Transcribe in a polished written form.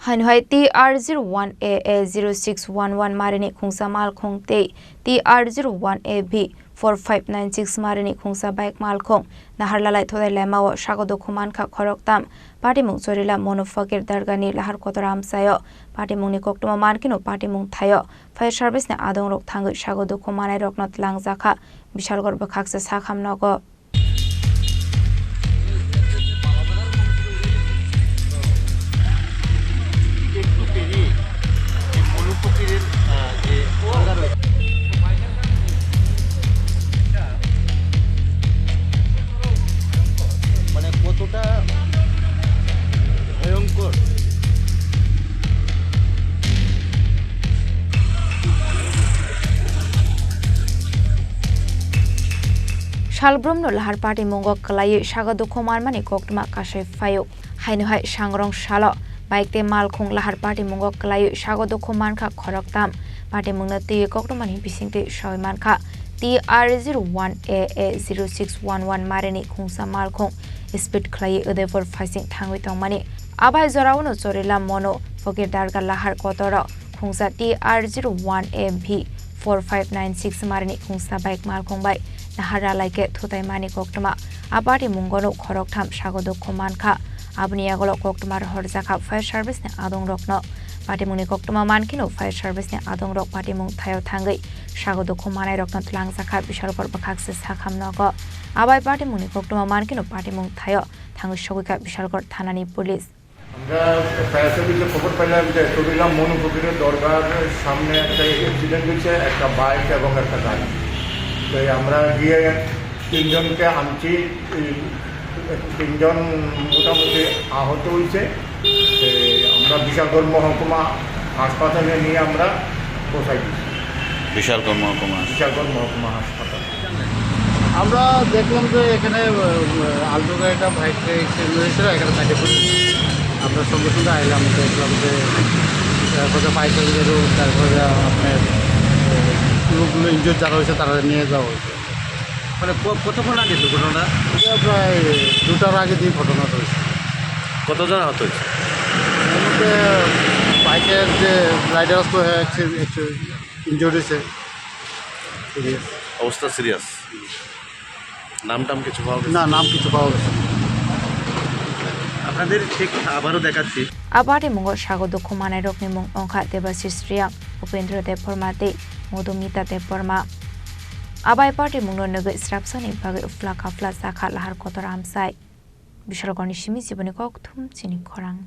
Haino TR01AA0611 Marini Khungsa Malkhung TR01AB 4596 Marini Khungsa Bike Malkhung Naharlalai Thuthailaimao Sago Dukho Mankha Khoroktham Party Mung Sorila Monofakir Dargani Lahar Kotoram Sayo Party Mungni Koktuma Mankino Party Mung Thayo Fire Service ne Adong Rok Thangu Sago Dukho Manai Rok Not Lang Zakha Bishalgor Bakhaksa Sakham Nogo Shalbrumno lahar party mongo kalai Sago Dukho marmani koktuma kashe fayo Haino sangrong shalo bike te Malkhung lahar party mongo kalai Sago Dukho Mankha Khoroktham party mungna te koktumani bisingte shoy Mankha TR01AA0611 Marini Khungsa Malkhung speed kalai udevor facing thangwi tongmani abai zorauno chorila mono fogir darga lahar kotoro Khungsa TR01AB 4596 Marini Khungsa bike Malkhung bai Naharlalai ke Thuthailaimao koktuma apati mungono Khoroktham Sago Dukho Mankha abni agolo koktumar horjaka fire service ne adong rokno pati mungni koktuma mankino fire service ne adong rok pati mung thayo thangai Sago Dukho manai rokno tlang jaka bishal kor bakhakse sakham nogo abai pati mungni koktuma mankino pati mung thayo thangai sogika bishal kor thanani police আমরা fire সার্ভিসে খবর পেলাম যে টুরিলাম মনোপুকুরের দরগার সামনে একটা accident হয়েছে একটা bike এবং একটা গাড়ি তো আমরা গিয়ে তিনজনকে আনছি তিনজন মোটামুটি আহত হয়েছে আমরা বিশালগড় মহকুমা হাসপাতালে নিয়ে আমরা পৌঁছাই দিচ্ছি বিশালগড় মহকুমা হাসপাতাল আমরা দেখলাম যে এখানে আলটো গাড়িটা বাইকটা অ্যাক্সিডেন্ট হয়েছিল এখানে তাকে আমরা সঙ্গে সঙ্গে আইলাম দেখলাম যে তারপরে ফায়ার সার্ভিসেরও তারপরে আপনার লোকগুলো ইনজোর যারা হয়েছে তারা নিয়ে যাওয়া হয়েছে মানে কতক্ষণ আগে দুর্ঘটনা এটা প্রায় 2টার আগে দিয়ে ঘটনাটা হয়েছে কতজন আহত হয়েছে এর মধ্যে বাইকের যে রাইডার ইনজোর হয়েছে সিরিয়াস অবস্থা সিরিয়াস নাম কিছু পাওয়া গেছে না নাম কিছু পাওয়া গেছে আপনাদের ঠিক আবারও দেখাচ্ছি apati mungo Sago Dukho manai rokni mung ongkha Debasisriya Upendra Depormate Modumita Deporma abai party mungno nogo strapsani bagai ufla kafla sakha lahar kotoram sai Bishalgorni Shimi Khoroktham Chini Khorang